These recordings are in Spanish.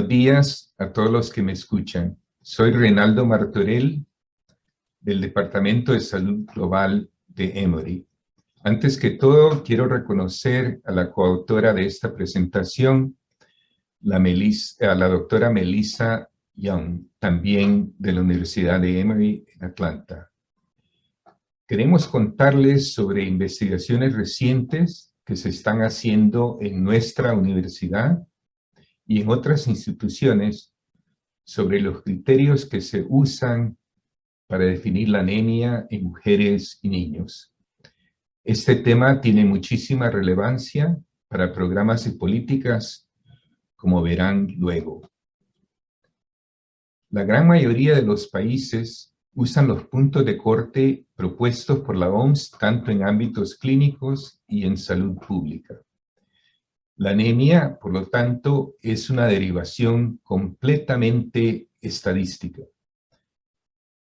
Buenos días a todos los que me escuchan. Soy Reinaldo Martorell, del Departamento de Salud Global de Emory. Antes que todo, quiero reconocer a la coautora de esta presentación, a la doctora Melissa Young, también de la Universidad de Emory en Atlanta. Queremos contarles sobre investigaciones recientes que se están haciendo en nuestra universidad y en otras instituciones sobre los criterios que se usan para definir la anemia en mujeres y niños. Este tema tiene muchísima relevancia para programas y políticas, como verán luego. La gran mayoría de los países usan los puntos de corte propuestos por la OMS tanto en ámbitos clínicos y en salud pública. La anemia, por lo tanto, es una derivación completamente estadística.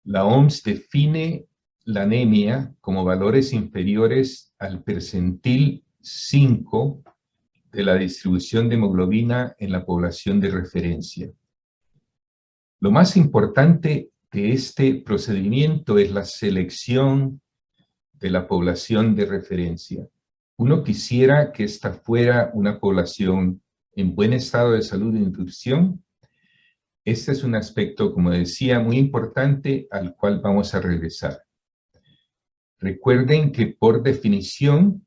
La OMS define la anemia como valores inferiores al percentil 5 de la distribución de hemoglobina en la población de referencia. Lo más importante de este procedimiento es la selección de la población de referencia. Uno quisiera que esta fuera una población en buen estado de salud y nutrición. Este es un aspecto, como decía, muy importante al cual vamos a regresar. Recuerden que por definición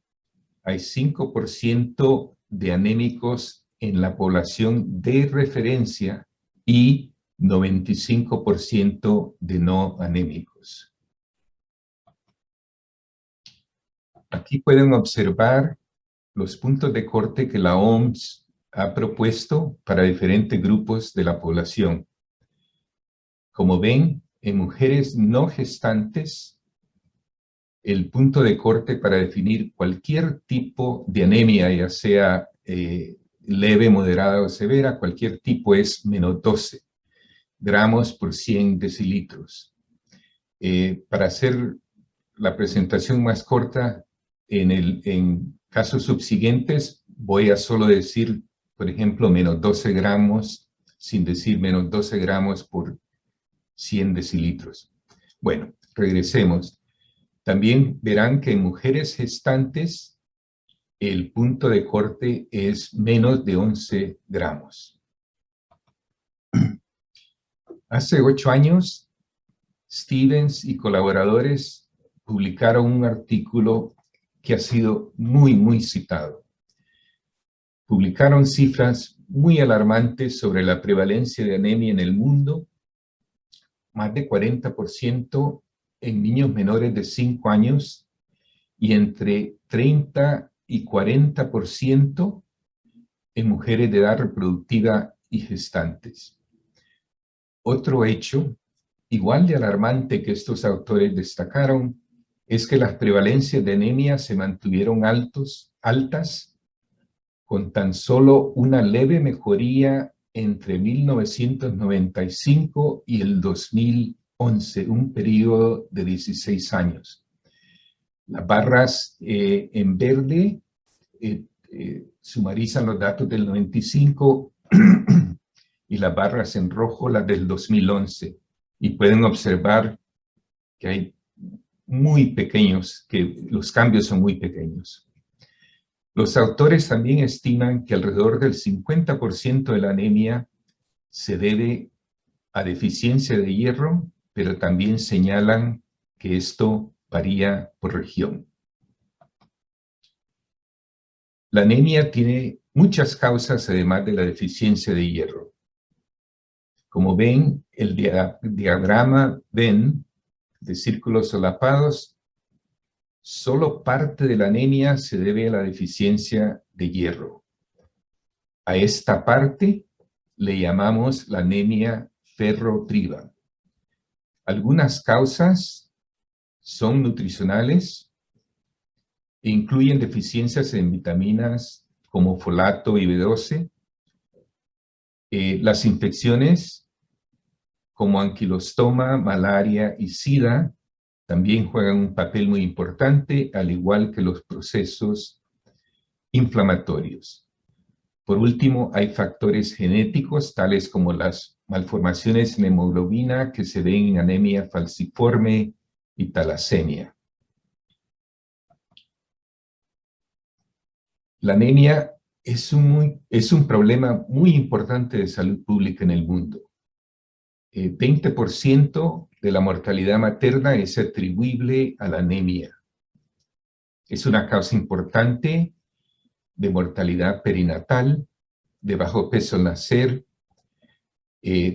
hay 5% de anémicos en la población de referencia y 95% de no anémicos. Aquí pueden observar los puntos de corte que la OMS ha propuesto para diferentes grupos de la población. Como ven, en mujeres no gestantes, el punto de corte para definir cualquier tipo de anemia, ya sea leve, moderada o severa, cualquier tipo es menos 12 gramos por 100 decilitros. Para hacer la presentación más corta, en casos subsiguientes voy a solo decir, por ejemplo, menos 12 gramos, sin decir menos 12 gramos por 100 decilitros. Bueno, regresemos. También verán que en mujeres gestantes el punto de corte es menos de 11 gramos. Hace 8 años, Stevens y colaboradores publicaron un artículo que ha sido muy citado. Publicaron cifras muy alarmantes sobre la prevalencia de anemia en el mundo, más de 40% en niños menores de 5 años y entre 30 y 40% en mujeres de edad reproductiva y gestantes. Otro hecho, igual de alarmante que estos autores destacaron, es que las prevalencias de anemia se mantuvieron altas, con tan solo una leve mejoría entre 1995 y el 2011, un periodo de 16 años. Las barras en verde sumarizan los datos del 95 y las barras en rojo las del 2011. Y pueden observar que hay que los cambios son muy pequeños. Los autores también estiman que alrededor del 50% de la anemia se debe a deficiencia de hierro, pero también señalan que esto varía por región. La anemia tiene muchas causas además de la deficiencia de hierro. Como ven, el diagrama Venn de círculos solapados, solo parte de la anemia se debe a la deficiencia de hierro. A esta parte le llamamos la anemia ferropriva. Algunas causas son nutricionales e incluyen deficiencias en vitaminas como folato y B12. Las infecciones como anquilostoma, malaria y sida también juegan un papel muy importante, al igual que los procesos inflamatorios. Por último, hay factores genéticos, tales como las malformaciones en hemoglobina que se ven en anemia falciforme y talasemia. La anemia es un problema muy importante de salud pública en el mundo. 20% de la mortalidad materna es atribuible a la anemia. Es una causa importante de mortalidad perinatal, de bajo peso al nacer.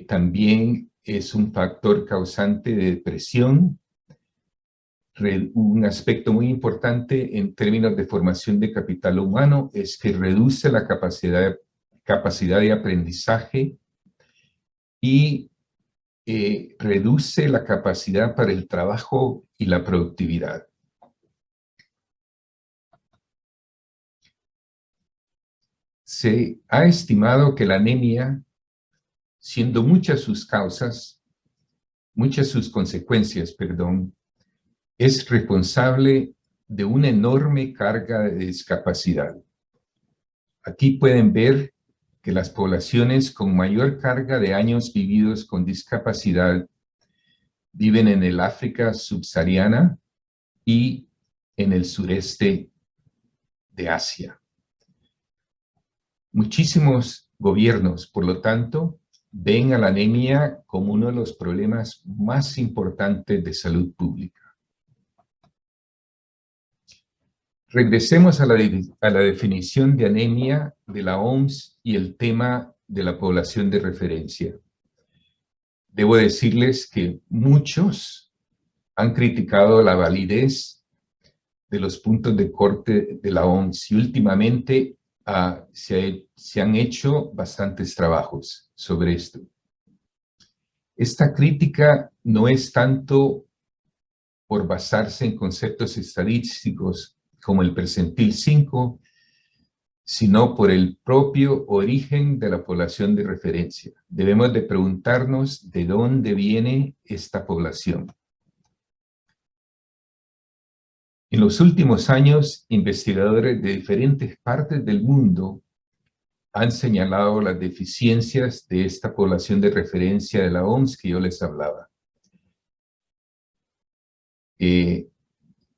También es un factor causante de depresión. Un aspecto muy importante en términos de formación de capital humano es que reduce la capacidad de aprendizaje y reduce la capacidad para el trabajo y la productividad. Se ha estimado que la anemia, siendo muchas sus consecuencias, es responsable de una enorme carga de discapacidad. Aquí pueden ver que las poblaciones con mayor carga de años vividos con discapacidad viven en el África subsahariana y en el sureste de Asia. Muchísimos gobiernos, por lo tanto, ven a la anemia como uno de los problemas más importantes de salud pública. Regresemos a la definición de anemia de la OMS y el tema de la población de referencia. Debo decirles que muchos han criticado la validez de los puntos de corte de la OMS y últimamente se han hecho bastantes trabajos sobre esto. Esta crítica no es tanto por basarse en conceptos estadísticos como el percentil 5, sino por el propio origen de la población de referencia. Debemos de preguntarnos de dónde viene esta población. En los últimos años, investigadores de diferentes partes del mundo han señalado las deficiencias de esta población de referencia de la OMS que yo les hablaba. ¿De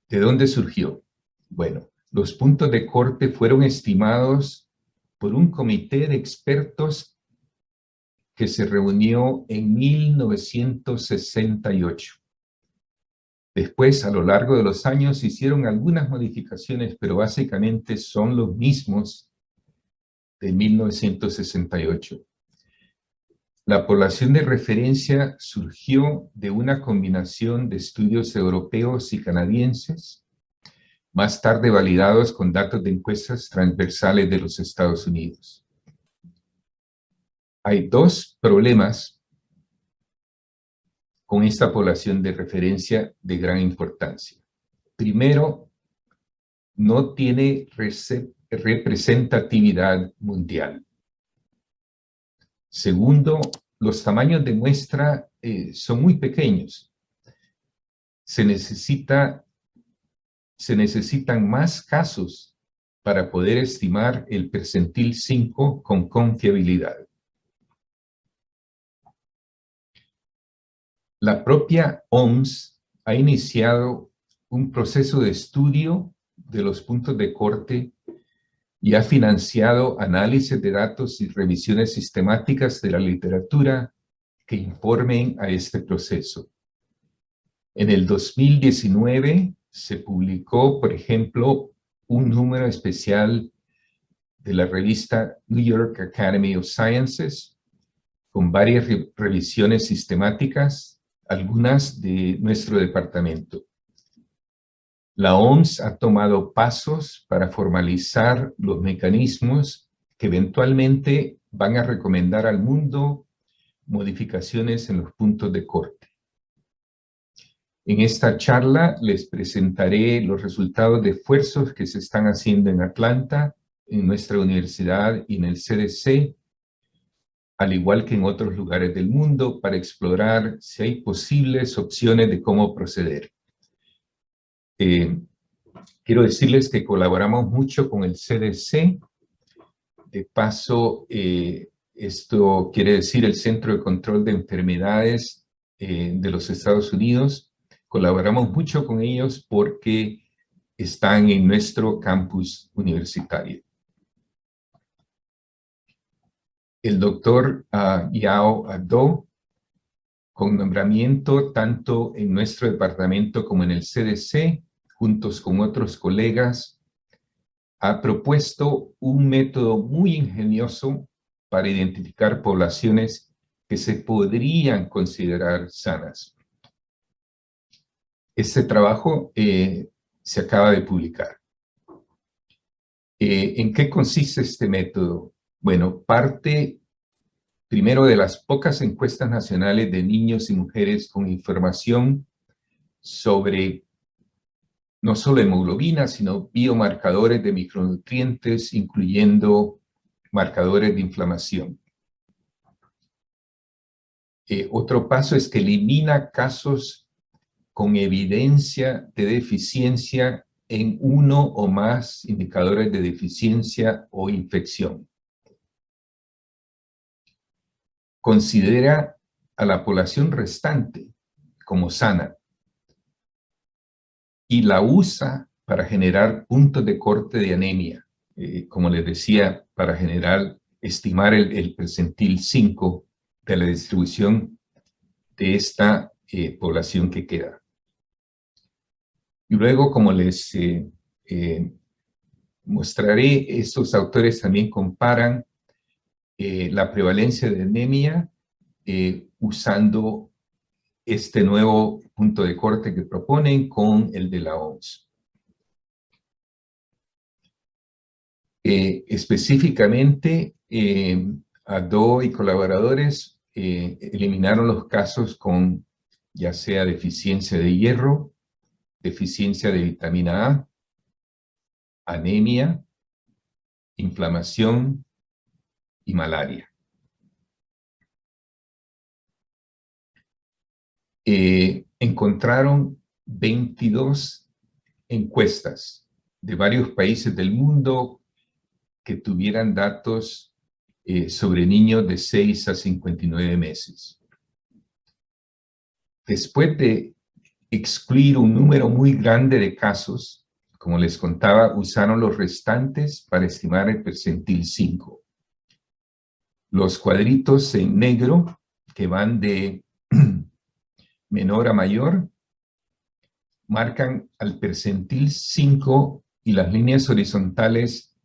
dónde surgió? Bueno, los puntos de corte fueron estimados por un comité de expertos que se reunió en 1968. Después, a lo largo de los años, se hicieron algunas modificaciones, pero básicamente son los mismos de 1968. La población de referencia surgió de una combinación de estudios europeos y canadienses, más tarde validados con datos de encuestas transversales de los Estados Unidos. Hay dos problemas con esta población de referencia de gran importancia. Primero, no tiene representatividad mundial. Segundo, los tamaños de muestra son muy pequeños. Se necesitan más casos para poder estimar el percentil 5 con confiabilidad. La propia OMS ha iniciado un proceso de estudio de los puntos de corte y ha financiado análisis de datos y revisiones sistemáticas de la literatura que informen a este proceso. En el 2019 se publicó, por ejemplo, un número especial de la revista New York Academy of Sciences con varias revisiones sistemáticas, algunas de nuestro departamento. La OMS ha tomado pasos para formalizar los mecanismos que eventualmente van a recomendar al mundo modificaciones en los puntos de corte. En esta charla les presentaré los resultados de esfuerzos que se están haciendo en Atlanta, en nuestra universidad y en el CDC, al igual que en otros lugares del mundo, para explorar si hay posibles opciones de cómo proceder. Quiero decirles que colaboramos mucho con el CDC. De paso, esto quiere decir el Centro de Control de Enfermedades de los Estados Unidos. Colaboramos mucho con ellos porque están en nuestro campus universitario. El doctor Yao Do, con nombramiento tanto en nuestro departamento como en el CDC, juntos con otros colegas, ha propuesto un método muy ingenioso para identificar poblaciones que se podrían considerar sanas. Este trabajo se acaba de publicar. ¿En qué consiste este método? Bueno, parte primero de las pocas encuestas nacionales de niños y mujeres con información sobre no solo hemoglobina, sino biomarcadores de micronutrientes, incluyendo marcadores de inflamación. Otro paso es que elimina casos con evidencia de deficiencia en uno o más indicadores de deficiencia o infección. Considera a la población restante como sana y la usa para generar puntos de corte de anemia, como les decía, para estimar el percentil 5 de la distribución de esta población que queda. Y luego, como les mostraré, estos autores también comparan la prevalencia de anemia usando este nuevo punto de corte que proponen con el de la OMS. Específicamente, Ado y colaboradores eliminaron los casos con ya sea deficiencia de hierro, deficiencia de vitamina A, anemia, inflamación y malaria. Encontraron 22 encuestas de varios países del mundo que tuvieran datos sobre niños de 6 a 59 meses. Después de excluir un número muy grande de casos, como les contaba, usaron los restantes para estimar el percentil 5. Los cuadritos en negro, que van de menor a mayor, marcan al percentil 5 y las líneas horizontales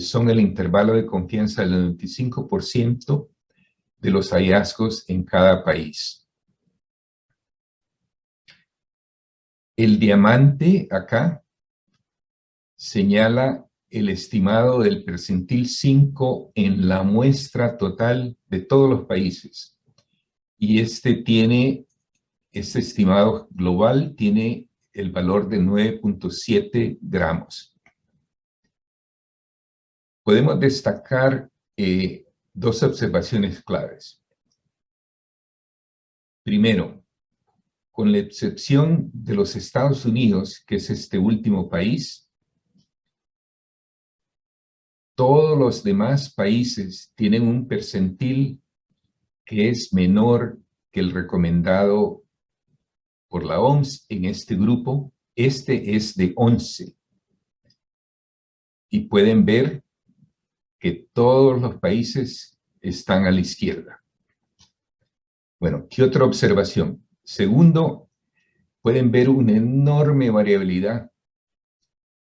son el intervalo de confianza del 95% de los hallazgos en cada país. El diamante acá señala el estimado del percentil 5 en la muestra total de todos los países. Y este estimado global tiene el valor de 9.7 gramos. Podemos destacar dos observaciones claves. Primero, con la excepción de los Estados Unidos, que es este último país, todos los demás países tienen un percentil que es menor que el recomendado por la OMS en este grupo. Este es de 11. Y pueden ver que todos los países están a la izquierda. Bueno, ¿qué otra observación? Segundo, pueden ver una enorme variabilidad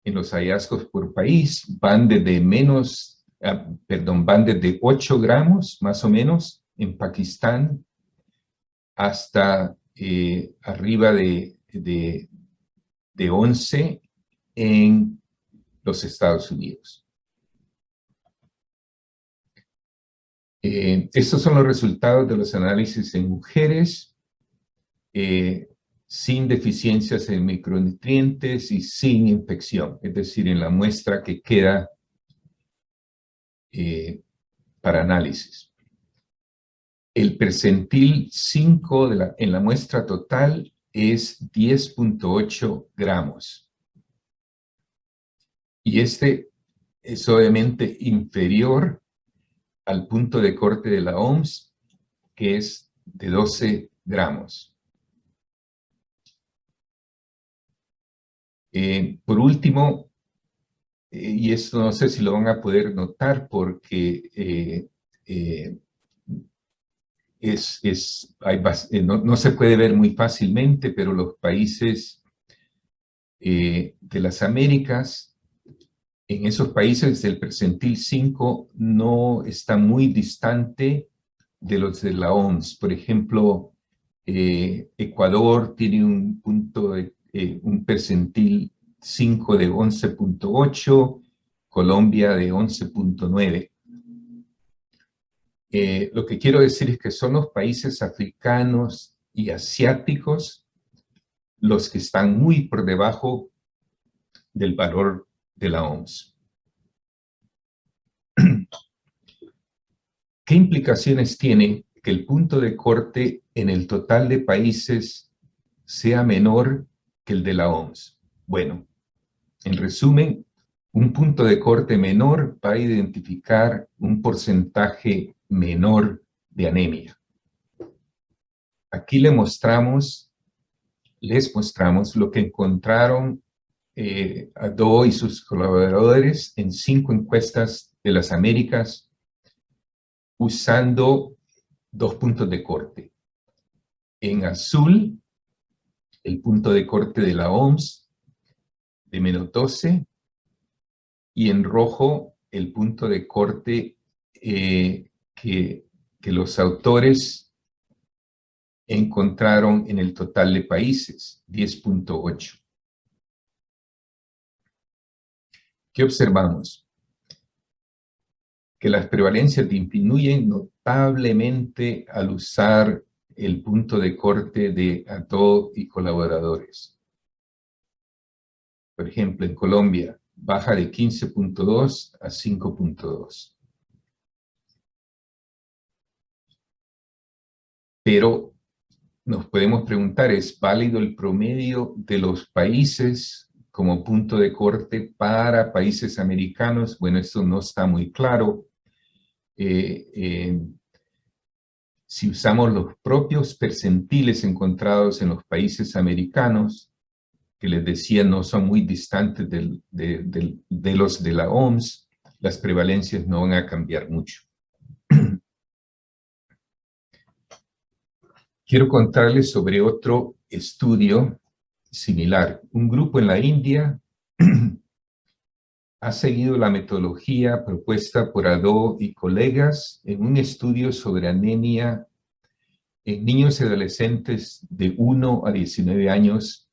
en los hallazgos por país. Van desde van desde 8 gramos, más o menos, en Pakistán, hasta arriba de 11 en los Estados Unidos. Estos son los resultados de los análisis en mujeres sin deficiencias en micronutrientes y sin infección, es decir, en la muestra que queda para análisis. El percentil 5 en la muestra total es 10.8 gramos. Y este es obviamente inferior al punto de corte de la OMS, que es de 12 gramos. Por último, y esto no sé si lo van a poder notar porque no se puede ver muy fácilmente, pero los países de las Américas, en esos países el percentil 5 no está muy distante de los de la OMS. Por ejemplo, Ecuador tiene un percentil 5 de 11.8, Colombia de 11.9. Lo que quiero decir es que son los países africanos y asiáticos los que están muy por debajo del valor de la OMS. ¿Qué implicaciones tiene que el punto de corte en el total de países sea menor que el de la OMS? Bueno, en resumen, un punto de corte menor va a identificar un porcentaje menor de anemia. Aquí les mostramos lo que encontraron Ado y sus colaboradores en 5 encuestas de las Américas usando 2 puntos de corte. En azul, el punto de corte de la OMS de menos 12, y en rojo, el punto de corte que los autores encontraron en el total de países, 10.8. ¿Qué observamos? Que las prevalencias disminuyen notablemente al usar el punto de corte de Ado y colaboradores. Por ejemplo, en Colombia, baja de 15.2 a 5.2. Pero nos podemos preguntar, ¿es válido el promedio de los países como punto de corte para países americanos? Bueno, esto no está muy claro. Si usamos los propios percentiles encontrados en los países americanos, que les decía no son muy distantes de los de la OMS, las prevalencias no van a cambiar mucho. Quiero contarles sobre otro estudio similar. Un grupo en la India ha seguido la metodología propuesta por Ado y colegas en un estudio sobre anemia en niños y adolescentes de 1 a 19 años,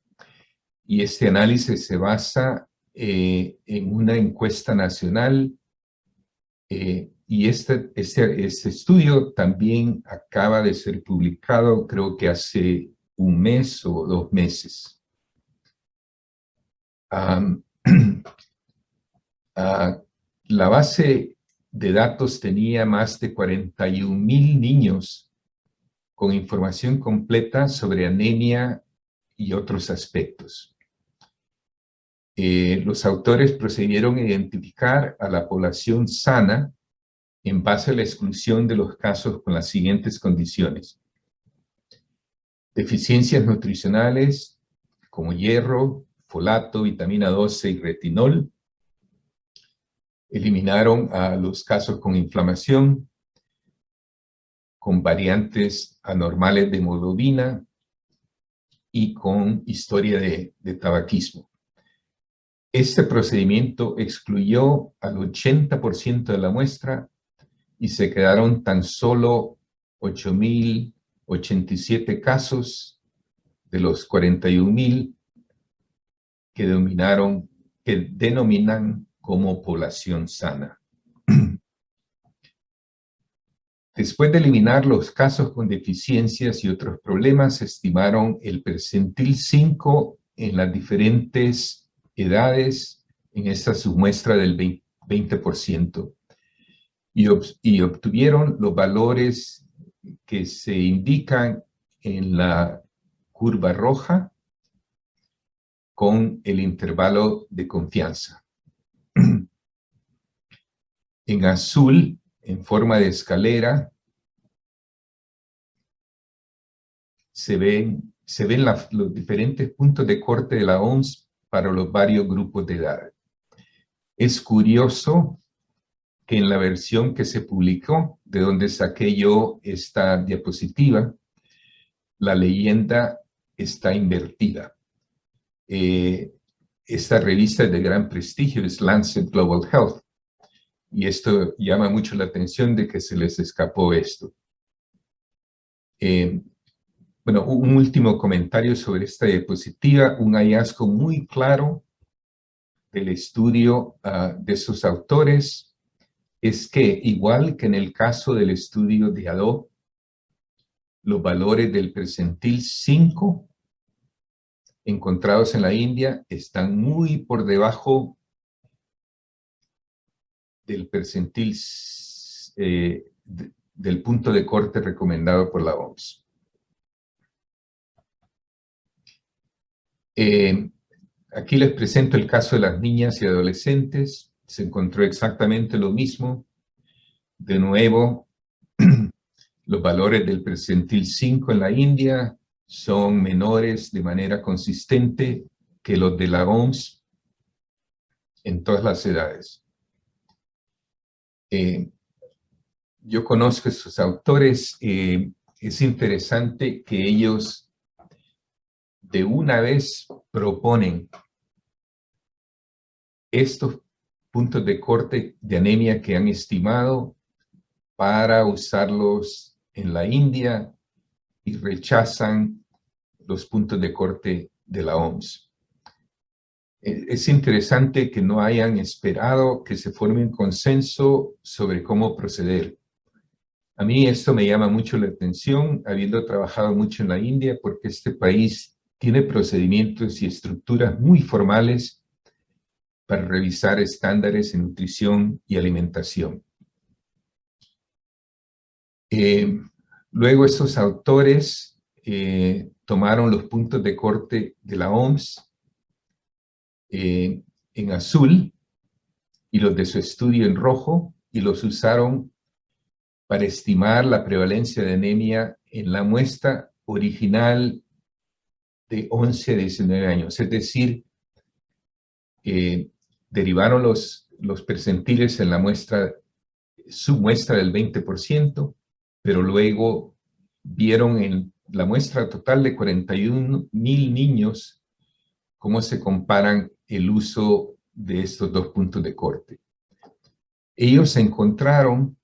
y este análisis se basa en una encuesta nacional, y este estudio también acaba de ser publicado, creo que hace un mes o 2 meses. La base de datos tenía más de 41,000 niños con información completa sobre anemia y otros aspectos. Los autores procedieron a identificar a la población sana en base a la exclusión de los casos con las siguientes condiciones: deficiencias nutricionales como hierro, folato, vitamina 12 y retinol. Eliminaron a los casos con inflamación, con variantes anormales de hemoglobina y con historia de tabaquismo. Este procedimiento excluyó al 80% de la muestra y se quedaron tan solo 8,087 casos de los 41,000 que denominan como población sana. Después de eliminar los casos con deficiencias y otros problemas, estimaron el percentil 5 en las diferentes edades en esta submuestra del 20%, y obtuvieron los valores que se indican en la curva roja con el intervalo de confianza. En azul, en forma de escalera, se ven los diferentes puntos de corte de la OMS para los varios grupos de edad. Es curioso que en la versión que se publicó, de donde saqué yo esta diapositiva, la leyenda está invertida. Esta revista es de gran prestigio, es Lancet Global Health, y esto llama mucho la atención de que se les escapó esto. Bueno, un último comentario sobre esta diapositiva, un hallazgo muy claro del estudio de sus autores es que, igual que en el caso del estudio de ADO, los valores del percentil 5 encontrados en la India están muy por debajo del percentil del punto de corte recomendado por la OMS. Aquí les presento el caso de las niñas y adolescentes. Se encontró exactamente lo mismo. De nuevo, los valores del percentil 5 en la India son menores de manera consistente que los de la OMS en todas las edades. Yo conozco a sus autores. Es interesante que ellos de una vez proponen estos puntos de corte de anemia que han estimado para usarlos en la India y rechazan los puntos de corte de la OMS. Es interesante que no hayan esperado que se forme un consenso sobre cómo proceder. A mí esto me llama mucho la atención, habiendo trabajado mucho en la India, porque este país tiene procedimientos y estructuras muy formales para revisar estándares en nutrición y alimentación. Luego estos autores tomaron los puntos de corte de la OMS en azul y los de su estudio en rojo y los usaron para estimar la prevalencia de anemia en la muestra original de 11 a 19 años. Es decir, derivaron los percentiles en la muestra, su muestra del 20%, pero luego vieron en la muestra total de 41,000 niños cómo se comparan el uso de estos dos puntos de corte. Ellos encontraron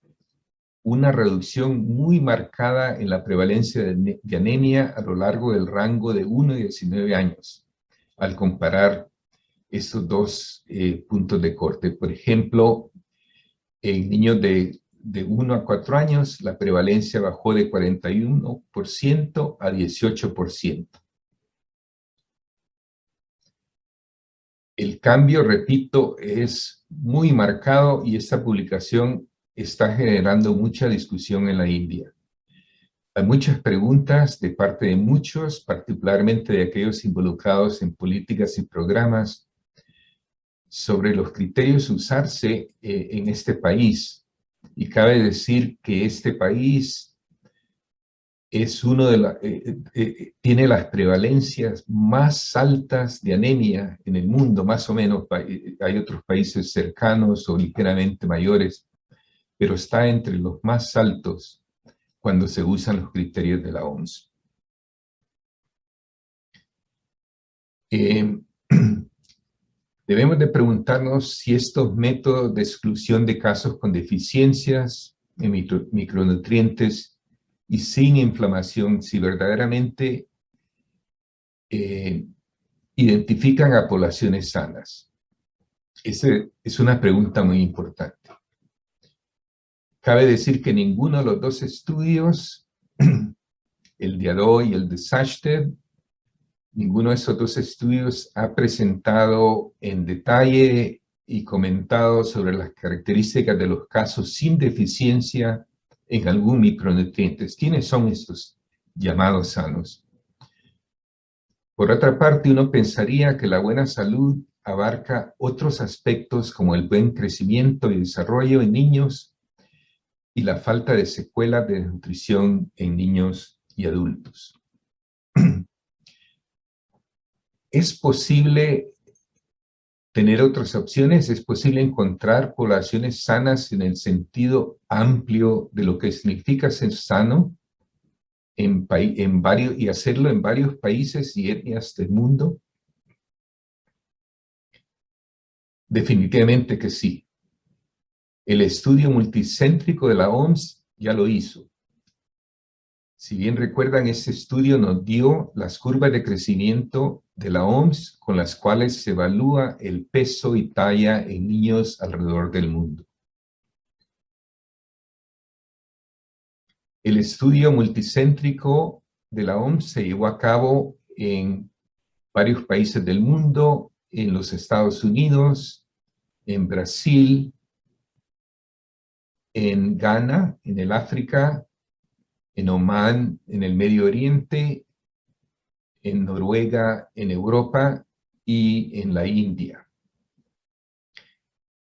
una reducción muy marcada en la prevalencia de anemia a lo largo del rango de 1 y 19 años, al comparar estos dos puntos de corte. Por ejemplo, en niños de 1 a 4 años, la prevalencia bajó de 41% a 18%. El cambio, repito, es muy marcado y esta publicación está generando mucha discusión en la India. Hay muchas preguntas de parte de muchos, particularmente de aquellos involucrados en políticas y programas, sobre los criterios a usarse en este país. Y cabe decir que este país es tiene las prevalencias más altas de anemia en el mundo, más o menos. Hay otros países cercanos o ligeramente mayores, pero está entre los más altos cuando se usan los criterios de la OMS. Debemos de preguntarnos si estos métodos de exclusión de casos con deficiencias en micronutrientes y sin inflamación, si verdaderamente identifican a poblaciones sanas. Esa es una pregunta muy importante. Cabe decir que ninguno de los dos estudios, el de ADO y el de Sachdev, ninguno de esos dos estudios ha presentado en detalle y comentado sobre las características de los casos sin deficiencia en algún micronutriente. ¿Quiénes son estos llamados sanos? Por otra parte, uno pensaría que la buena salud abarca otros aspectos como el buen crecimiento y desarrollo en niños y la falta de secuelas de nutrición en niños y adultos. ¿Es posible tener otras opciones? ¿Es posible encontrar poblaciones sanas en el sentido amplio de lo que significa ser sano y hacerlo en varios países y etnias del mundo? Definitivamente que sí. El estudio multicéntrico de la OMS ya lo hizo. Si bien recuerdan, este estudio nos dio las curvas de crecimiento de la OMS con las cuales se evalúa el peso y talla en niños alrededor del mundo. El estudio multicéntrico de la OMS se llevó a cabo en varios países del mundo, en los Estados Unidos, en Brasil, en Ghana, en el África, en Omán, en el Medio Oriente, en Noruega, en Europa y en la India.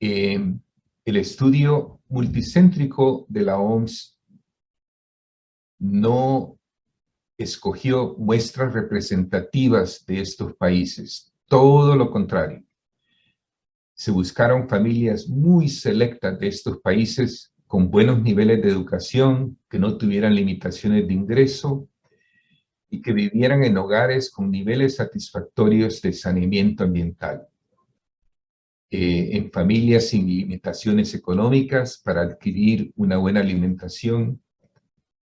El estudio multicéntrico de la OMS no escogió muestras representativas de estos países, todo lo contrario. Se buscaron familias muy selectas de estos países con buenos niveles de educación, que no tuvieran limitaciones de ingreso y que vivieran en hogares con niveles satisfactorios de saneamiento ambiental. En familias sin limitaciones económicas para adquirir una buena alimentación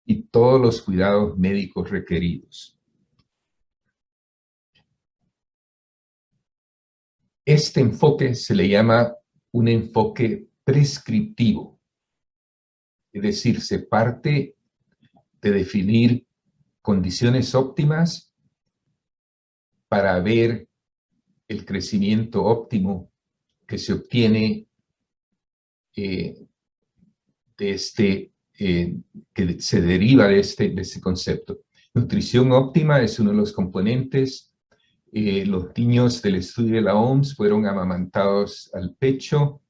y todos los cuidados médicos requeridos. Este enfoque se le llama un enfoque prescriptivo, es decir, se parte de definir condiciones óptimas para ver el crecimiento óptimo que se obtiene que se deriva de este concepto. Nutrición óptima es uno de los componentes. Los niños del estudio de la OMS fueron amamantados al pecho,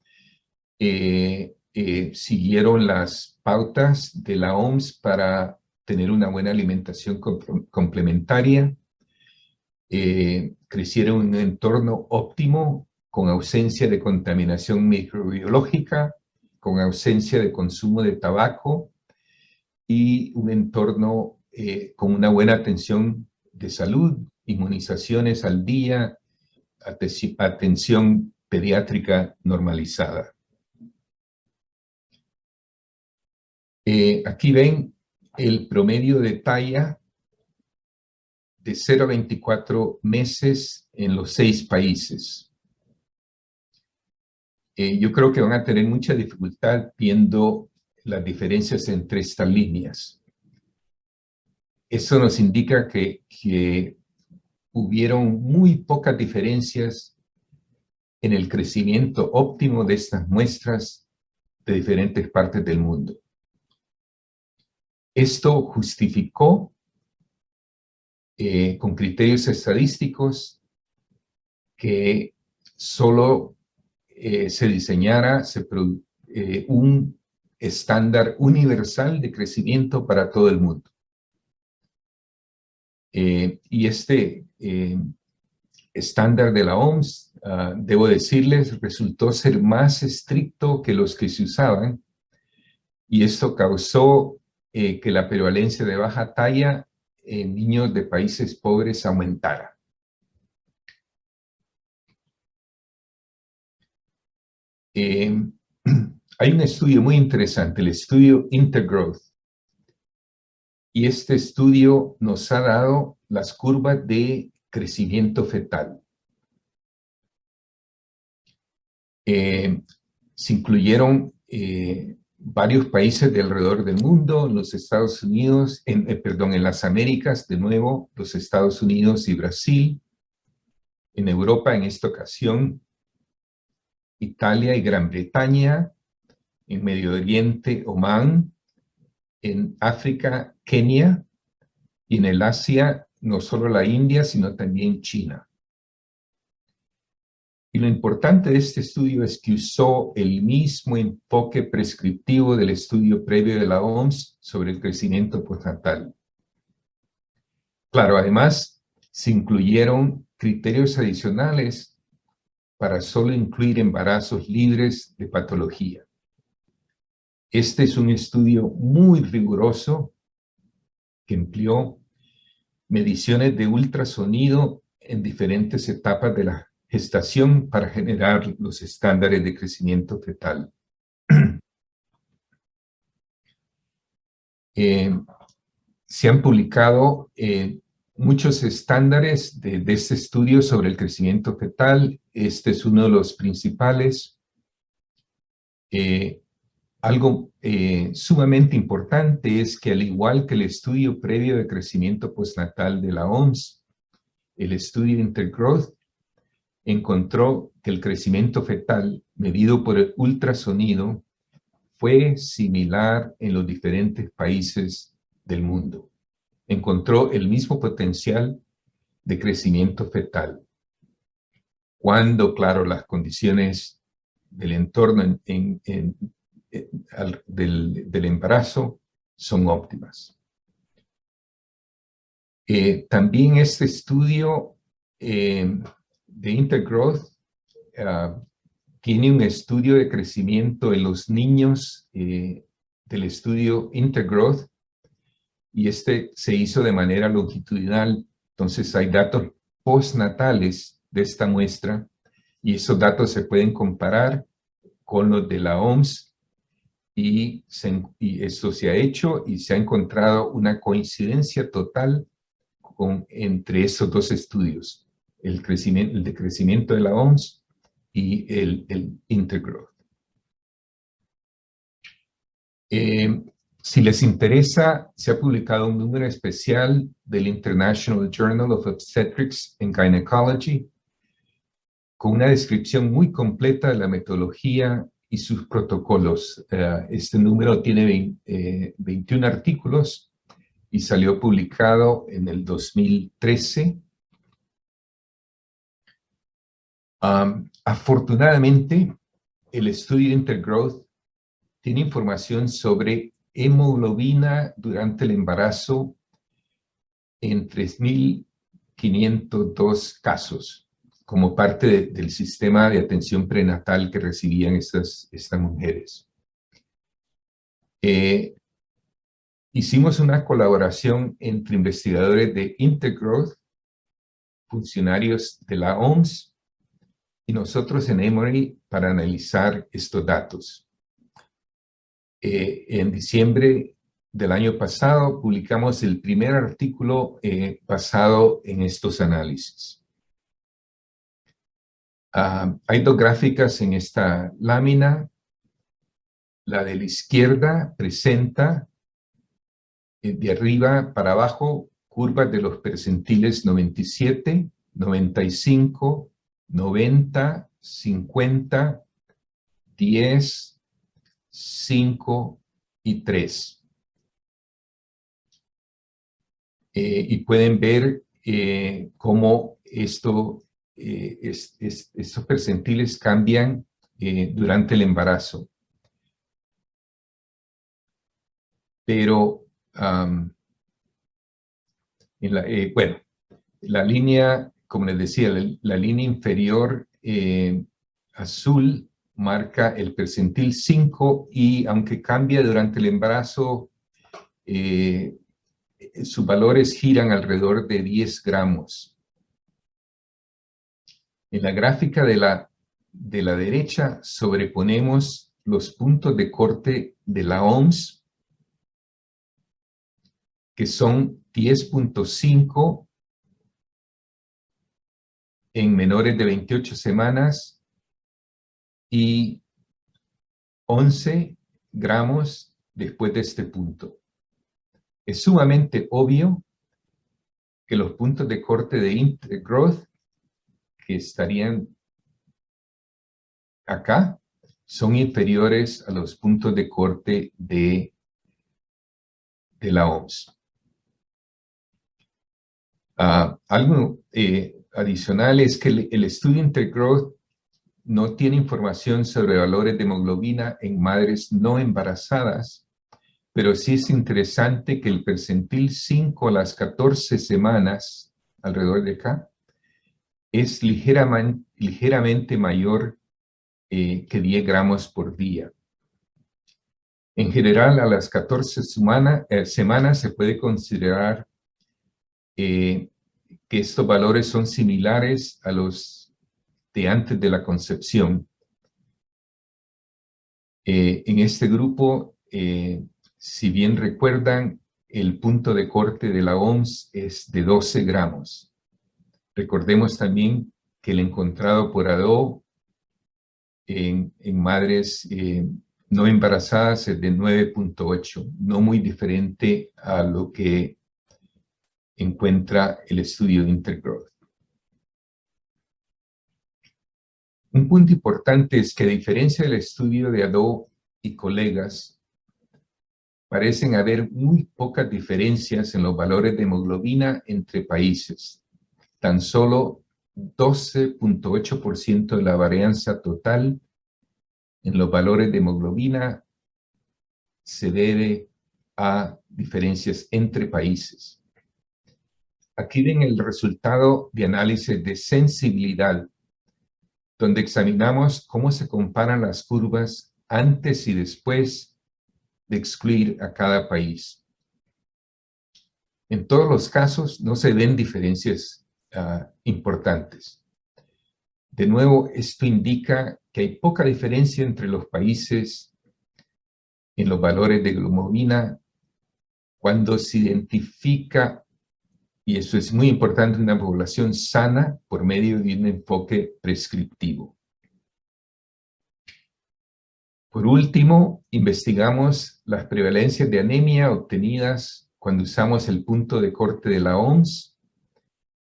siguieron las pautas de la OMS para tener una buena alimentación complementaria, crecieron en un entorno óptimo con ausencia de contaminación microbiológica, con ausencia de consumo de tabaco y un entorno con una buena atención de salud, inmunizaciones al día, atención pediátrica normalizada. Aquí ven el promedio de talla de 0 a 24 meses en los 6 países. Yo creo que van a tener mucha dificultad viendo las diferencias entre estas líneas. Eso nos indica que hubieron muy pocas diferencias en el crecimiento óptimo de estas muestras de diferentes partes del mundo. Esto justificó con criterios estadísticos que solo se diseñara un estándar universal de crecimiento para todo el mundo. Y este estándar de la OMS, debo decirles, resultó ser más estricto que los que se usaban, y esto causó que la prevalencia de baja talla en niños de países pobres aumentara. Hay un estudio muy interesante, el estudio Intergrowth, y este estudio nos ha dado las curvas de crecimiento fetal. Se incluyeron varios países de alrededor del mundo, los Estados Unidos, en las Américas, de nuevo, los Estados Unidos y Brasil, en Europa en esta ocasión, Italia y Gran Bretaña, en Medio Oriente, Omán, en África, Kenia, y en el Asia, no solo la India, sino también China. Y lo importante de este estudio es que usó el mismo enfoque prescriptivo del estudio previo de la OMS sobre el crecimiento postnatal. Claro, además, se incluyeron criterios adicionales para solo incluir embarazos libres de patología. Este es un estudio muy riguroso que empleó mediciones de ultrasonido en diferentes etapas de la gestación para generar los estándares de crecimiento fetal. Se han publicado muchos estándares de este estudio sobre el crecimiento fetal. Este es uno de los principales. Algo sumamente importante es que, al igual que el estudio previo de crecimiento postnatal de la OMS, el estudio Intergrowth encontró que el crecimiento fetal medido por el ultrasonido fue similar en los diferentes países del mundo. Encontró el mismo potencial de crecimiento fetal, cuando, claro, las condiciones del entorno del embarazo son óptimas. También este estudio de Intergrowth tiene un estudio de crecimiento en los niños del estudio Intergrowth, y este se hizo de manera longitudinal. Entonces hay datos postnatales de esta muestra, y esos datos se pueden comparar con los de la OMS, y esto se ha hecho y se ha encontrado una coincidencia total entre esos dos estudios, el de crecimiento de la OMS y el Intergrowth. Si les interesa, se ha publicado un número especial del International Journal of Obstetrics and Gynecology con una descripción muy completa de la metodología y sus protocolos. Este número tiene 21 artículos y salió publicado en el 2013. Afortunadamente, el estudio Intergrowth tiene información sobre hemoglobina durante el embarazo en 3.502 casos, como parte del sistema de atención prenatal que recibían estas mujeres. Hicimos una colaboración entre investigadores de Intergrowth, funcionarios de la OMS y nosotros en Emory para analizar estos datos. En diciembre del año pasado publicamos el primer artículo basado en estos análisis. Hay dos gráficas en esta lámina. La de la izquierda presenta de arriba para abajo curvas de los percentiles 97, 95, 90, 50, 10, 5 y 3. Y pueden ver cómo estos percentiles cambian durante el embarazo. Pero, bueno, la línea, como les decía, la línea inferior azul marca el percentil 5, y aunque cambia durante el embarazo, sus valores giran alrededor de 10 gramos. En la gráfica de la derecha sobreponemos los puntos de corte de la OMS, que son 10.5 en menores de 28 semanas y 11 gramos después de este punto. Es sumamente obvio que los puntos de corte de Intergrowth, que estarían acá, son inferiores a los puntos de corte de la OMS. Algo adicional es que el estudio Intergrowth no tiene información sobre valores de hemoglobina en madres no embarazadas, pero sí es interesante que el percentil 5 a las 14 semanas, alrededor de acá, es ligeramente mayor que 10 gramos por día. En general, a las 14 semanas se puede considerar que estos valores son similares a los de antes de la concepción. En este grupo, si bien recuerdan, el punto de corte de la OMS es de 12 gramos. Recordemos también que el encontrado por ADO en madres no embarazadas es de 9.8, no muy diferente a lo que encuentra el estudio Intergrowth. Un punto importante es que, a diferencia del estudio de ADO y colegas, parecen haber muy pocas diferencias en los valores de hemoglobina entre países. Tan solo 12.8% de la varianza total en los valores de hemoglobina se debe a diferencias entre países. Aquí ven el resultado de análisis de sensibilidad, donde examinamos cómo se comparan las curvas antes y después de excluir a cada país. En todos los casos no se ven diferencias importantes. De nuevo, esto indica que hay poca diferencia entre los países en los valores de hemoglobina cuando se identifica, y eso es muy importante, una población sana por medio de un enfoque prescriptivo. Por último, investigamos las prevalencias de anemia obtenidas cuando usamos el punto de corte de la OMS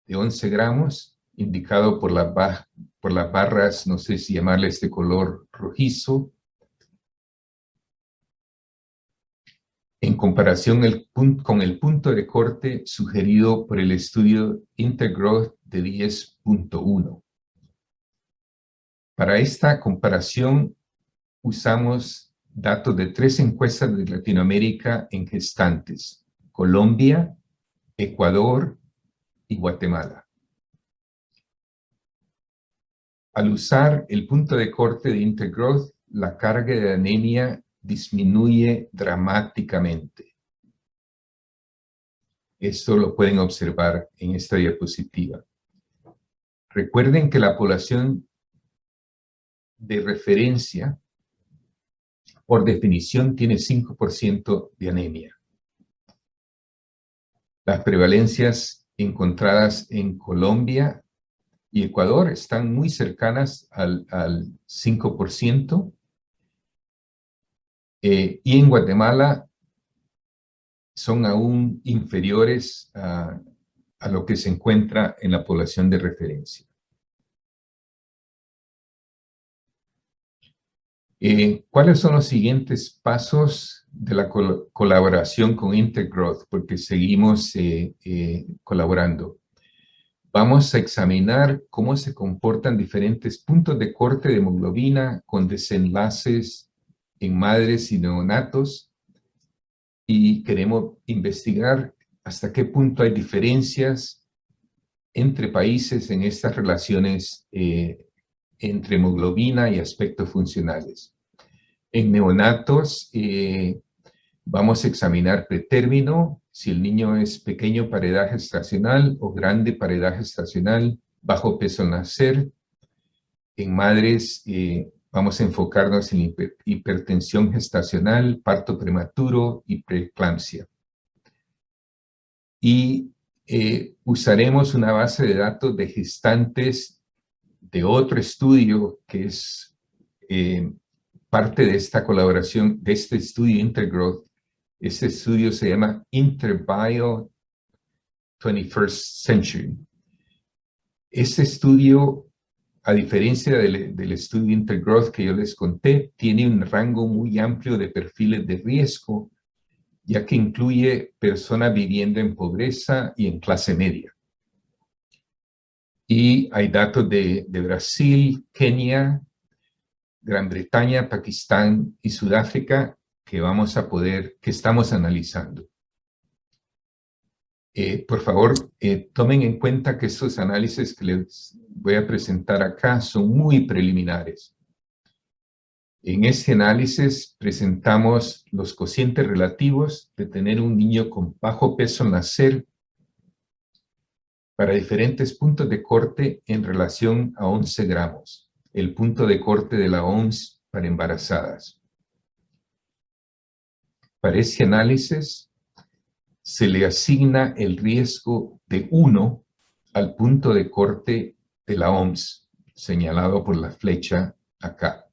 de 11 gramos, indicado por las barras, no sé si llamarles de color rojizo, en comparación con el punto de corte sugerido por el estudio Intergrowth de 10.1. Para esta comparación usamos datos de 3 encuestas de Latinoamérica en gestantes: Colombia, Ecuador y Guatemala. Al usar el punto de corte de Intergrowth, la carga de anemia disminuye dramáticamente. Esto lo pueden observar en esta diapositiva. Recuerden que la población de referencia, por definición, tiene 5% de anemia. Las prevalencias encontradas en Colombia y Ecuador están muy cercanas al 5%, y en Guatemala son aún inferiores a lo que se encuentra en la población de referencia. ¿Cuáles son los siguientes pasos de la colaboración con Intergrowth? Porque seguimos colaborando. Vamos a examinar cómo se comportan diferentes puntos de corte de hemoglobina con desenlaces en madres y neonatos, y queremos investigar hasta qué punto hay diferencias entre países en estas relaciones entre hemoglobina y aspectos funcionales. En neonatos vamos a examinar pretérmino, si el niño es pequeño para edad gestacional o grande para edad gestacional, bajo peso al nacer. En madres vamos a enfocarnos en hipertensión gestacional, parto prematuro y preeclampsia. Y usaremos una base de datos de gestantes de otro estudio que es parte de esta colaboración, de este estudio Intergrowth. Este estudio se llama InterBio 21st Century. Este estudio, a diferencia del estudio Intergrowth que yo les conté, tiene un rango muy amplio de perfiles de riesgo, ya que incluye personas viviendo en pobreza y en clase media. Y hay datos de Brasil, Kenia, Gran Bretaña, Pakistán y Sudáfrica que estamos analizando. Por favor, tomen en cuenta que estos análisis que les voy a presentar acá son muy preliminares. En este análisis presentamos los cocientes relativos de tener un niño con bajo peso al nacer para diferentes puntos de corte en relación a 11 gramos, el punto de corte de la OMS para embarazadas. Para este análisis se le asigna el riesgo de 1 al punto de corte de la OMS, señalado por la flecha acá.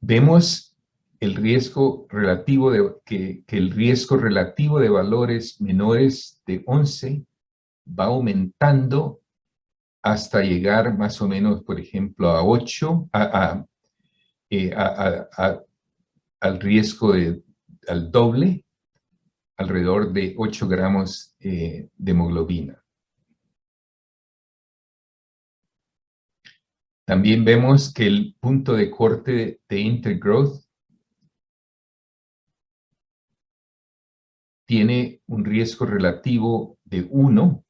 Vemos el riesgo relativo que el riesgo relativo de valores menores de 11 va aumentando hasta llegar más o menos, por ejemplo, a 8, al riesgo al doble, alrededor de 8 gramos de hemoglobina. También vemos que el punto de corte de intergrowth tiene un riesgo relativo de 1,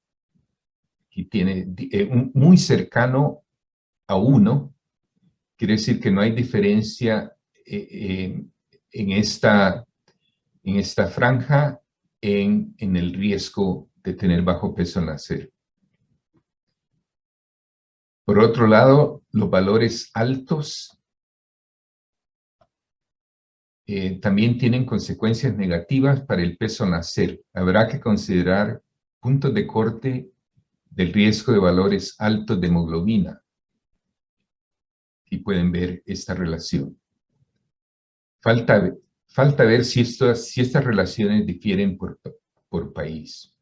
y tiene muy cercano a 1, quiere decir que no hay diferencia en esta franja en el riesgo de tener bajo peso al nacer. Por otro lado, los valores altos también tienen consecuencias negativas para el peso al nacer. Habrá que considerar puntos de corte del riesgo de valores altos de hemoglobina. Y pueden ver esta relación. Falta ver si estas relaciones difieren por país.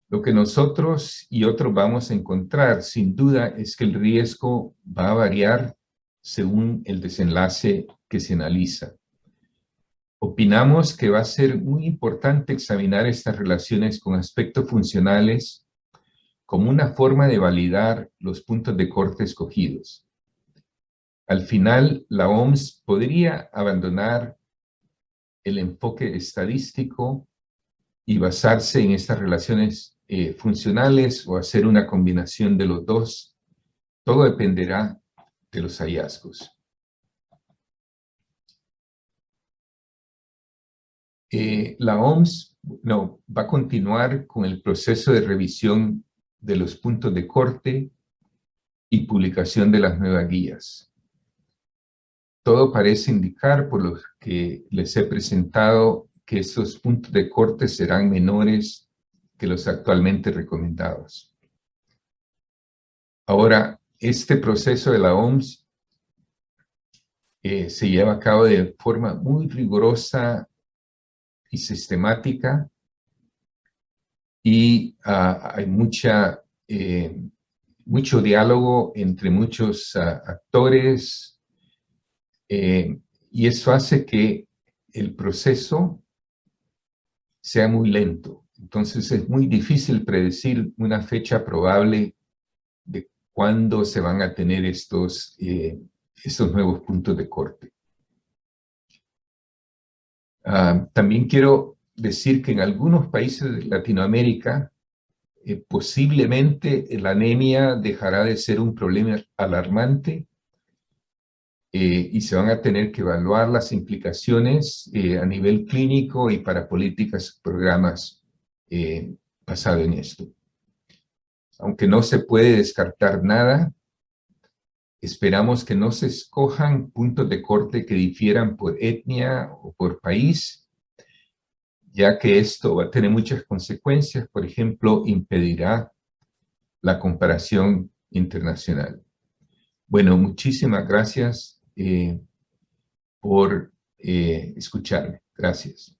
Lo que nosotros y otros vamos a encontrar, sin duda, es que el riesgo va a variar según el desenlace que se analiza. Opinamos que va a ser muy importante examinar estas relaciones con aspectos funcionales como una forma de validar los puntos de corte escogidos. Al final, la OMS podría abandonar el enfoque estadístico y basarse en estas relaciones funcionales o hacer una combinación de los dos. Todo dependerá de los hallazgos. La OMS va a continuar con el proceso de revisión de los puntos de corte y publicación de las nuevas guías. Todo parece indicar, por lo que les he presentado, que estos puntos de corte serán menores que los actualmente recomendados. Ahora, este proceso de la OMS se lleva a cabo de forma muy rigurosa y sistemática, y hay mucho diálogo entre muchos actores, y eso hace que el proceso sea muy lento. Entonces es muy difícil predecir una fecha probable de cuándo se van a tener estos nuevos puntos de corte. También quiero decir que en algunos países de Latinoamérica posiblemente la anemia dejará de ser un problema alarmante, y se van a tener que evaluar las implicaciones a nivel clínico y para políticas y programas basado en esto. Aunque no se puede descartar nada, esperamos que no se escojan puntos de corte que difieran por etnia o por país, ya que esto va a tener muchas consecuencias. Por ejemplo, impedirá la comparación internacional. Bueno, muchísimas gracias por escucharme. Gracias.